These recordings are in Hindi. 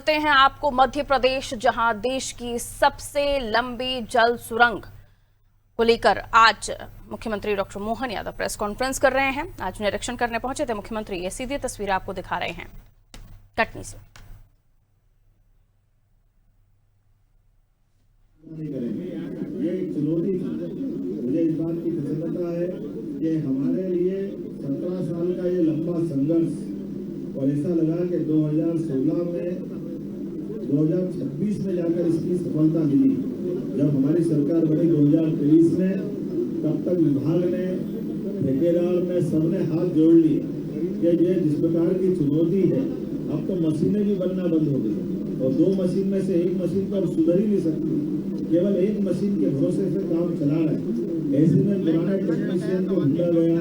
करते हैं आपको मध्य प्रदेश, जहां देश की सबसे लंबी जल सुरंग को लेकर आज मुख्यमंत्री doctor Mohan Yadav press conference कर रहे हैं। आज निरीक्षण करने पहुंचे थे मुख्यमंत्री। ये सीधी तस्वीर आपको दिखा रहे हैं कटनी से। ये एक चुनौती थी। मुझे इस बात की प्रसन्नता है कि हमारे लिए 17 साल का ये लंबा संघर्ष, और ऐसा लगा कि 2016 में 2026 में जाकर इसकी सफलता मिली। जब हमारी सरकार बनी 2023 में, तब तक विभाग ने, ठेकेदार ने, सबने हाथ जोड़ लिए कि ये जिस प्रकार की चुनौती है, अब तो मशीनें भी बनना बंद हो गई और 2 मशीन में से एक मशीन तो अब सुधर ही नहीं सकती, केवल एक मशीन के भरोसे से काम चला रहे हैं। ऐसे में पुराने टेक्नीशियन को ढूंढा गया,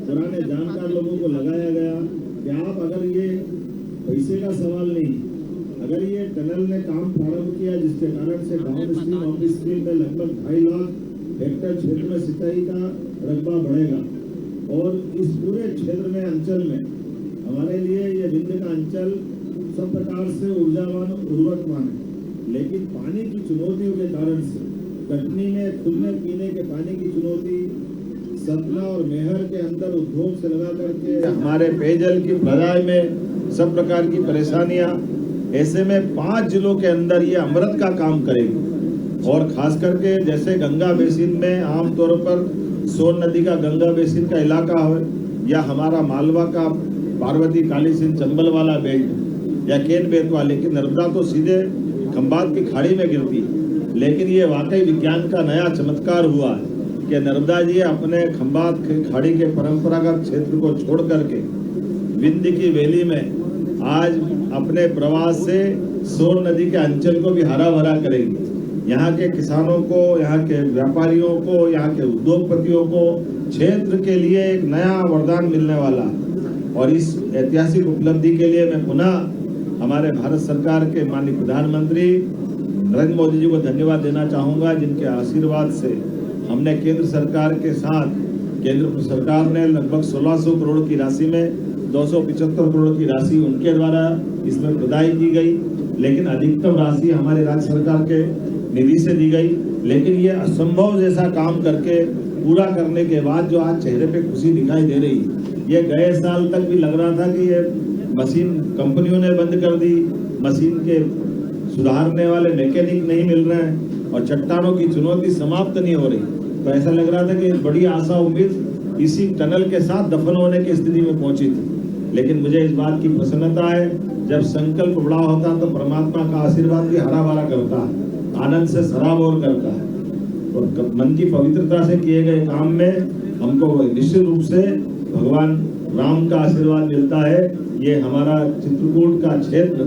पुराने जानकार लोगों को लगाया गया कि आप अगर ये पैसे का सवाल नहीं, अगर ये टनल ने काम प्रारंभ किया जिसके कारण से डाउन स्ट्रीम अप स्ट्रीम में लगभग 2.5 लाख हेक्टेयर क्षेत्र में सिंचाई का रकबा बढ़ेगा और इस पूरे क्षेत्र में, अंचल में हमारे लिए ये विंध्य का अंचल सब प्रकार से ऊर्जावान उर्वरकवान है। लेकिन पानी की चुनौतियों के कारण से कटनी में खुद में पीने के पानी की चुनौती, सतना और मेहर के अंदर उद्योग से लगा करके हमारे पेयजल की प्रदाय में सब प्रकार की परेशानियां, ऐसे में 5 जिलों के अंदर ये अमृत का काम करेगी। और खास करके जैसे गंगा बेसिन में आमतौर पर सोन नदी का गंगा बेसिन का इलाका हो, या हमारा मालवा का पार्वती काली सिंध चंबल वाला बेल्ट या केन बेतवा, लेकिन नर्मदा तो सीधे खंबात की खाड़ी में गिरती। लेकिन ये वाकई विज्ञान का नया चमत्कार हुआ है कि नर्मदा जी अपने खंबात की खाड़ी के परंपरागत क्षेत्र को छोड़ करके विंध्य की वैली में आज अपने प्रवास से सोन नदी के अंचल को भी हरा भरा करेगी। यहाँ के किसानों को, यहाँ के व्यापारियों को, यहाँ के उद्योगपतियों को क्षेत्र के लिए एक नया वरदान मिलने वाला है। और इस ऐतिहासिक उपलब्धि के लिए मैं पुनः हमारे भारत सरकार के माननीय प्रधानमंत्री नरेंद्र मोदी जी को धन्यवाद देना चाहूँगा, जिनके आशीर्वाद से हमने केंद्र सरकार के साथ, केंद्र सरकार ने लगभग 1600 करोड़ की राशि में 275 करोड़ की राशि उनके द्वारा इसमें प्रदाय की गई, लेकिन अधिकतम राशि हमारे राज्य सरकार के निधि से दी गई। लेकिन ये असंभव जैसा काम करके पूरा करने के बाद जो आज चेहरे पे खुशी दिखाई दे रही, ये गए साल तक भी लग रहा था कि ये मशीन कंपनियों ने बंद कर दी, मशीन के सुधारने वाले मैकेनिक नहीं मिल रहे हैं और चट्टानों की चुनौती समाप्त नहीं हो रही। तो ऐसा लग रहा था कि बड़ी आशा उम्मीद इसी टनल के साथ दफन होने की स्थिति में पहुंची थी। लेकिन मुझे इस बात की प्रसन्नता है, जब संकल्प बड़ा होता तो परमात्मा का आशीर्वाद भी हरा भरा करता है, आनंद से सराबोर करता है। और मन की पवित्रता से किए गए काम में हमको निश्चित रूप से भगवान राम का आशीर्वाद मिलता है। ये हमारा चित्रकूट का क्षेत्र,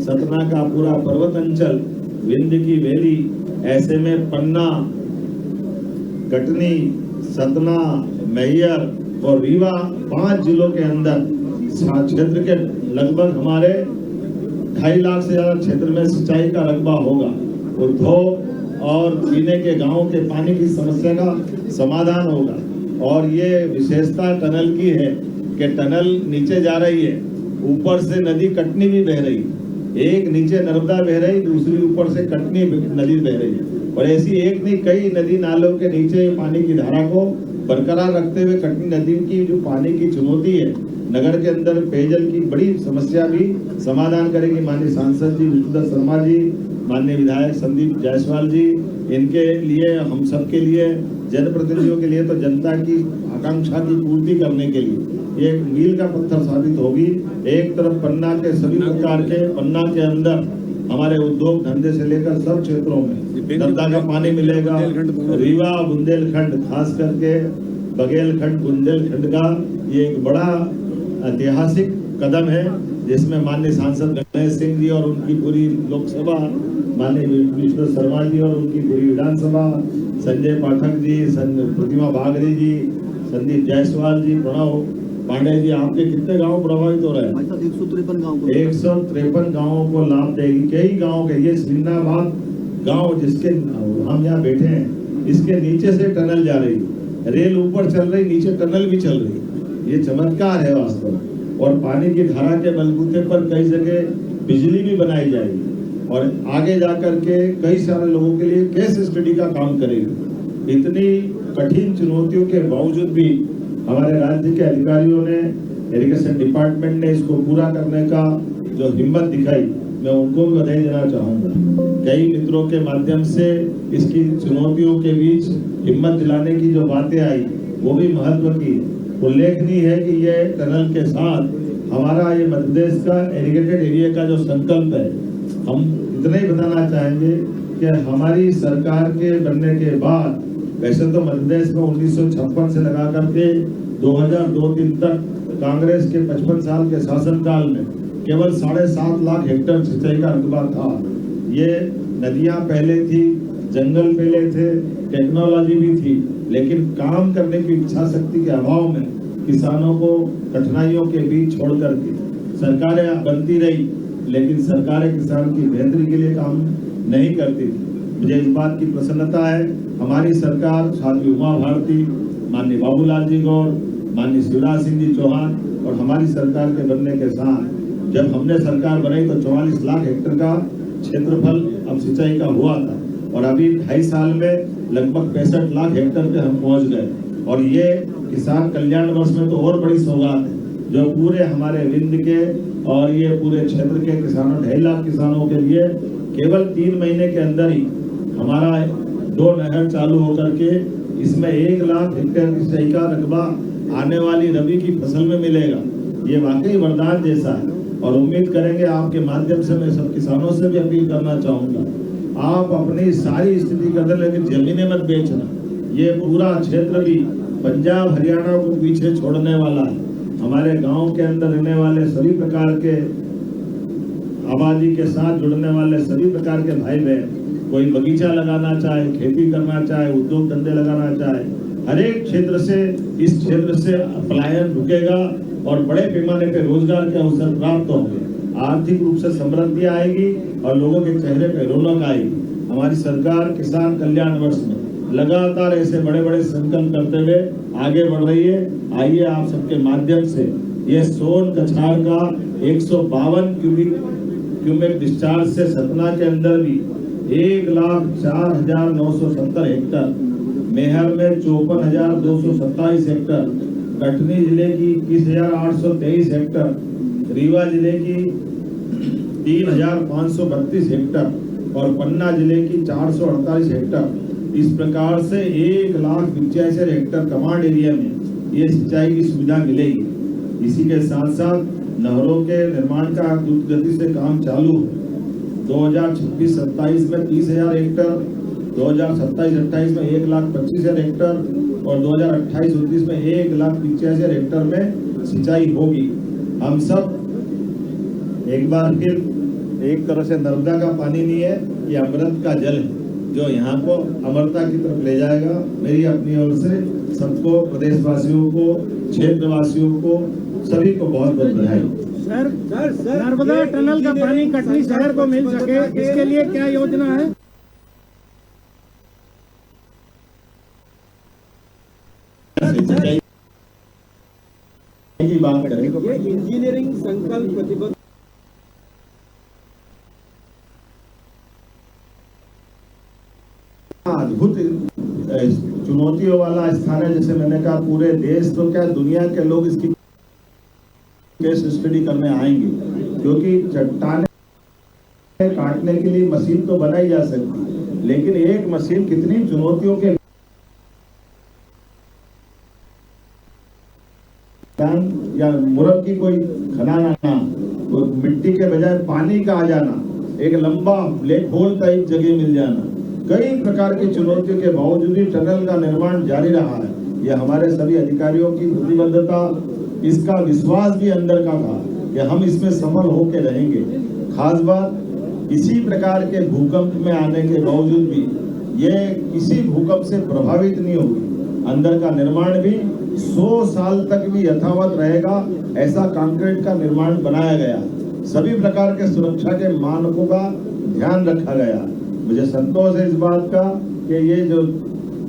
सतना का पूरा पर्वत अंचल, विंध्य की वैली, ऐसे में पन्ना, कटनी, सतना, मैहर और रीवा 5 जिलों के अंदर क्षेत्र के लगभग हमारे 2.5 लाख से ज्यादा क्षेत्र में सिंचाई का रकबा होगा। उद्योग और पीने के गांवों के पानी की समस्या का समाधान होगा। और ये विशेषता टनल की है कि टनल नीचे जा रही है, ऊपर से नदी कटनी भी बह रही, एक नीचे नर्मदा बह रही, दूसरी ऊपर से कटनी नदी बह रही। और ऐसी एक नहीं, कई नदी नालों के नीचे पानी की धारा को बरकरार रखते हुए कटनी नदी की जो पानी की चुनौती है, नगर के अंदर पेयजल की बड़ी समस्या भी समाधान करेगी। माननीय सांसद जी विष्णुदत्त शर्मा जी, माननीय विधायक संदीप जायसवाल जी, इनके लिए, हम सब के लिए, जनप्रतिनिधियों के लिए तो जनता की आकांक्षा की पूर्ति करने के लिए ये मील का पत्थर साबित होगी। एक तरफ पन्ना के सभी प्रकार के, पन्ना के अंदर हमारे उद्योग धंधे से लेकर सब क्षेत्रों में नर्मदा का पानी मिलेगा। रीवा, बुंदेलखंड, खास करके बघेलखंड, बुंदेलखंड का ये एक बड़ा ऐतिहासिक कदम है, जिसमें माननीय सांसद गणेश सिंह जी और उनकी पूरी लोकसभा, माननीय विष्णुदत्त शर्मा जी और उनकी पूरी विधानसभा, संजय पाठक जी, प्रतिमा बागरी जी, संदीप जायसवाल जी, प्रणव पांडे जी, आपके कितने गांव प्रभावित हो रहे हैं? 153 गांवों को लाभ देगी। कई गांव के, ये सिन्नाबाद गांव जिसके हम यहाँ बैठे हैं, इसके नीचे से टनल जा रही, रेल ऊपर चल रही, नीचे टनल भी चल रही। ये चमत्कार है वास्तव में। और पानी की धारा के बलबूते पर कई जगह बिजली भी बनाई जाएगी और आगे जाकर के कई सारे लोगों के लिए केस स्टडी का काम करेगी। इतनी कठिन चुनौतियों के बावजूद भी हमारे राज्य के अधिकारियों ने, इरिगेशन डिपार्टमेंट ने इसको पूरा करने का जो हिम्मत दिखाई, मैं उनको भी बधाई देना चाहूँगा। कई मित्रों के माध्यम से इसकी चुनौतियों के बीच हिम्मत दिलाने की जो बातें आई वो भी महत्व की। उल्लेखनीय है कि ये टनल के साथ हमारा ये मध्य प्रदेश का इरिगेटेड एरिया का जो संकल्प है, हम इतना ही बताना चाहेंगे कि हमारी सरकार के बनने के बाद, वैसे तो मध्य प्रदेश में 1956 से लगा करके 2002-03 तक कांग्रेस के 55 साल के शासनकाल में केवल 7.5 लाख हेक्टेयर सिंचाई का रकबा था। ये नदियां पहले थी, जंगल पहले थे, टेक्नोलॉजी भी थी, लेकिन काम करने की इच्छा शक्ति के अभाव में किसानों को कठिनाइयों के बीच छोड़ करके सरकारें बनती रही, लेकिन सरकारें किसान की बेहतरी के लिए काम नहीं करती थी। मुझे इस बात की प्रसन्नता है, हमारी सरकार साध्वी उमा भारती, माननीय बाबूलाल जी गौर, माननीय शिवराज सिंह जी चौहान और हमारी सरकार के बनने के साथ जब हमने सरकार बनाई तो 44 लाख हेक्टेयर का क्षेत्रफल अब सिंचाई का हुआ था और अभी 2.5 साल में लगभग 65 लाख हेक्टेयर पे हम पहुंच गए। और ये किसान कल्याण वर्ष में तो और बड़ी सौगात है जो पूरे हमारे विंध्य के और ये पूरे क्षेत्र के किसानों, 2.5 लाख किसानों के लिए केवल 3 महीने के अंदर ही हमारा 2 नहर चालू होकर के इसमें 1 लाख हेक्टेयर की सिंचाई का रकबा आने वाली रबी की फसल में मिलेगा। ये वाकई वरदान जैसा है और उम्मीद करेंगे आपके माध्यम से मैं सब किसानों से भी अपील करना चाहूँगा, आप अपनी सारी स्थिति कर दें, लेकिन जमीनें मत बेचना। ये पूरा क्षेत्र भी पंजाब हरियाणा को पीछे छोड़ने वाला है। हमारे गांव के अंदर रहने वाले सभी प्रकार के आबादी के साथ जुड़ने वाले सभी प्रकार के भाई बहन, कोई बगीचा लगाना चाहे, खेती करना चाहे, उद्योग धंधे लगाना चाहे, हर एक क्षेत्र से इस क्षेत्र से पलायन रुकेगा और बड़े पैमाने पे रोजगार के अवसर प्राप्त होंगे, आर्थिक रूप से समृद्धि आएगी और लोगों के चेहरे पे रौनक आएगी। हमारी सरकार किसान कल्याण वर्ष में लगातार ऐसे बड़े बड़े संकल्प करते हुए आगे बढ़ रही है। आइए आप सबके माध्यम से ये सोन कछार का 152 क्यूबिक डिस्चार्ज से सतना के अंदर भी 1,04,970 हेक्टेयर, मेहर में 54,227 हेक्टेयर, कटनी जिले की 21,823 हेक्टेयर, रीवा जिले की 3,532 हेक्टेयर और पन्ना जिले की 448 हेक्टेयर, इस प्रकार से 1,85,000 हेक्टेयर कमांड एरिया में ये सिंचाई की सुविधा मिलेगी। इसी के साथ साथ नहरों के निर्माण का द्रुत गति से काम चालू है। 2026-27 में 30,000 हेक्टेयर, 2027-28 में 1,25,000 हेक्टेयर और 2028-29 में 1,85,000 हेक्टेयर में सिंचाई होगी। हम सब एक बार फिर एक तरह से नर्मदा का पानी नहीं है, ये अमृत का जल है जो यहाँ को अमरता की तरफ ले जाएगा। मेरी अपनी ओर से सबको, प्रदेशवासियों को, क्षेत्रवासियों को, सभी को बहुत बहुत बधाई। सर, नर्मदा टनल का पानी कटनी शहर को मिल सके, इसके लिए क्या योजना है? की बात करें, ये इंजीनियरिंग संकल्प प्रतिबद्ध अद्भुत चुनौतियों वाला स्थान है। जैसे मैंने कहा, पूरे देश तो क्या दुनिया के लोग इसकी केस स्टडी करने आएंगे, क्योंकि चट्टाने काटने के लिए मशीन तो बनाई जा सकती, लेकिन एक मशीन कितनी चुनौतियों के या मुरब की कोई खनाना, तो मिट्टी के बजाय पानी का आ जाना, एक लंबा ब्लैक होल टाइप जगह मिल जाना, कई प्रकार की चुनौतियों के बावजूद भी टनल का निर्माण जारी रहा है। यह हमारे सभी अधिकारियों की प्रतिबद्धता, इसका विश्वास भी अंदर का था कि हम इसमें सफल होकर रहेंगे। खास बात, इसी प्रकार के भूकंप में आने के बावजूद भी ये किसी भूकंप से प्रभावित नहीं होगी। अंदर का निर्माण भी 100 साल तक भी यथावत रहेगा, ऐसा कंक्रीट का निर्माण बनाया गया। सभी प्रकार के सुरक्षा के मानकों का ध्यान रखा गया। मुझे संतोष है इस बात का कि ये जो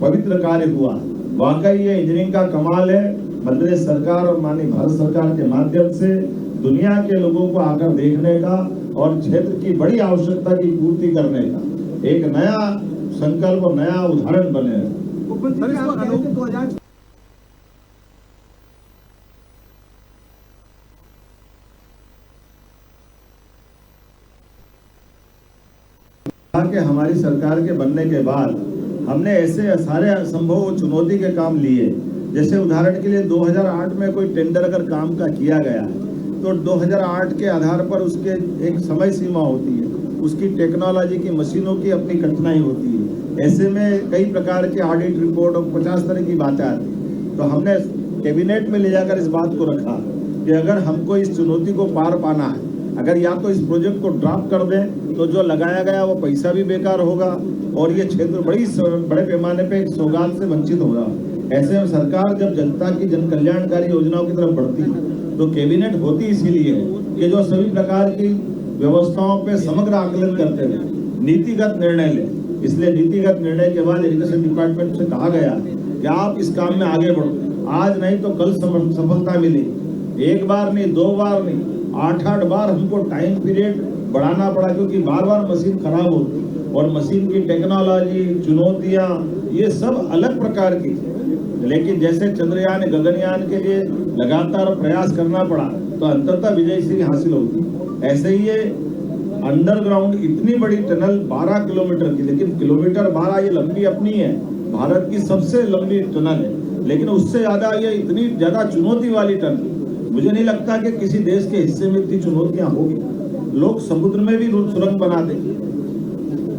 पवित्र कार्य हुआ, वाकई ये इंजीनियरिंग का कमाल है। मध्य प्रदेश सरकार और माननीय भारत सरकार के माध्यम से दुनिया के लोगों को आकर देखने का और क्षेत्र की बड़ी आवश्यकता की पूर्ति करने का एक नया संकल्प और नया उदाहरण बने। कि हमारी सरकार के बनने के बाद हमने ऐसे सारे संभव चुनौती के काम लिए, जैसे उदाहरण के लिए 2008 में कोई टेंडर अगर काम का किया गया है तो 2008 के आधार पर उसके एक समय सीमा होती है, उसकी टेक्नोलॉजी की मशीनों की अपनी कठिनाई होती है। ऐसे में कई प्रकार के ऑडिट रिपोर्ट और 50 तरह की बातें आती। तो हमने कैबिनेट में ले जाकर इस बात को रखा कि अगर हमको इस चुनौती को पार पाना है, अगर या तो इस प्रोजेक्ट को ड्रॉप कर दें तो जो लगाया गया वो पैसा भी बेकार होगा और ये क्षेत्र बड़े पैमाने पे एक सौगात से वंचित होगा। ऐसे में सरकार जब जनता की जन कल्याणकारी योजनाओं की तरफ बढ़ती है तो कैबिनेट होती इसीलिए कि जो सभी प्रकार की व्यवस्थाओं पे समग्र आकलन करते हुए नीतिगत निर्णय ले। इसलिए नीतिगत निर्णय के बाद इरिगेशन डिपार्टमेंट से कहा गया कि आप इस काम में आगे बढ़ो, आज नहीं तो कल सफलता मिलेगी। एक बार नहीं, 2 बार नहीं, 8-8 बार हमको टाइम पीरियड बढ़ाना पड़ा, क्योंकि बार-बार मशीन खराब होती और मशीन की टेक्नोलॉजी, चुनौतियां, ये सब अलग प्रकार की। लेकिन जैसे चंद्रयान, गगनयान के लिए लगातार प्रयास करना पड़ा तो अंततः विजयश्री हासिल होती। ऐसे ही ये अंडरग्राउंड इतनी बड़ी टनल 12 किलोमीटर की, लेकिन किलोमीटर 12 ये लंबी अपनी है, भारत की सबसे लंबी टनल है, लेकिन उससे ज्यादा ये इतनी ज्यादा चुनौती वाली टनल मुझे नहीं लगता कि किसी देश के हिस्से में इतनी चुनौतियां होगी। लोग समुद्र में भी सुरंग बना देंगे,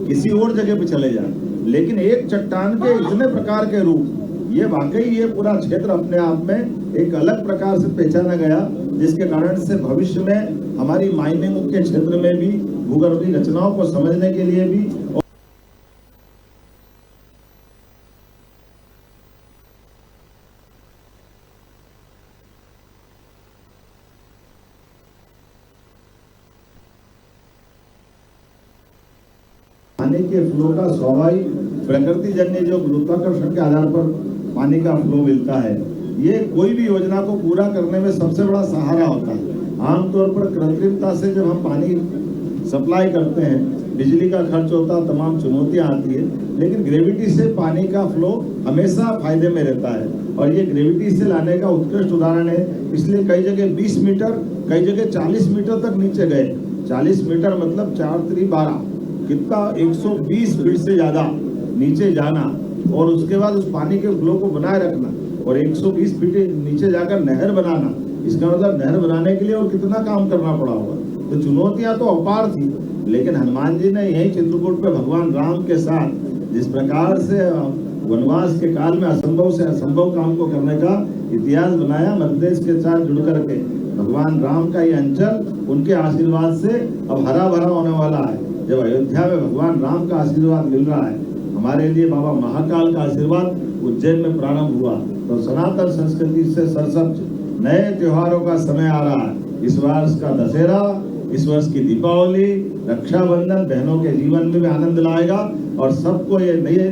किसी और जगह पे चले जाए, लेकिन एक चट्टान के इतने प्रकार के रूप, ये वाकई ये पूरा क्षेत्र अपने आप में एक अलग प्रकार से पहचाना गया, जिसके कारण से भविष्य में हमारी माइनिंग के क्षेत्र में भी, भूगर्भीय रचनाओं को समझने के लिए भी पानी के फ्लो का स्वाभाविक प्रकृति जन्य जो गुरुत्वाकर्षण के आधार पर पानी का फ्लो मिलता है, ये कोई भी योजना को पूरा करने में सबसे बड़ा सहारा होता है। आमतौर पर कृत्रिमता से जब हम पानी सप्लाई करते हैं, बिजली का खर्च होता है, तमाम चुनौतियां आती है, लेकिन ग्रेविटी से पानी का फ्लो हमेशा फायदे में रहता है और ये ग्रेविटी से लाने का उत्कृष्ट उदाहरण है। इसलिए कई जगह 20 मीटर, कई जगह 40 मीटर तक नीचे गए। 40 मीटर मतलब 4×12 कितना, 120 फीट से ज्यादा नीचे जाना और उसके बाद उस पानी के फ्लो को बनाए रखना और 120 फीट नीचे जाकर नहर बनाना। इसका मतलब नहर बनाने के लिए और कितना काम करना पड़ा होगा। तो चुनौतियां तो अपार थी, लेकिन हनुमान जी ने यही चित्रकूट पे भगवान राम के साथ जिस प्रकार से वनवास के काल में असंभव से असंभव काम को करने का इतिहास बनाया, मध्य प्रदेश के साथ जुड़ करके भगवान राम का ये अंचल उनके आशीर्वाद से अब हरा भरा होने वाला है। जब अयोध्या में भगवान राम का आशीर्वाद मिल रहा है, हमारे लिए बाबा महाकाल का आशीर्वाद उज्जैन में प्रारंभ हुआ, तो सनातन संस्कृति से सरसब्ज नए त्योहारों का समय आ रहा है। इस वर्ष का दशहरा, इस वर्ष की दीपावली, रक्षाबंधन बहनों के जीवन में भी आनंद लाएगा और सबको ये नए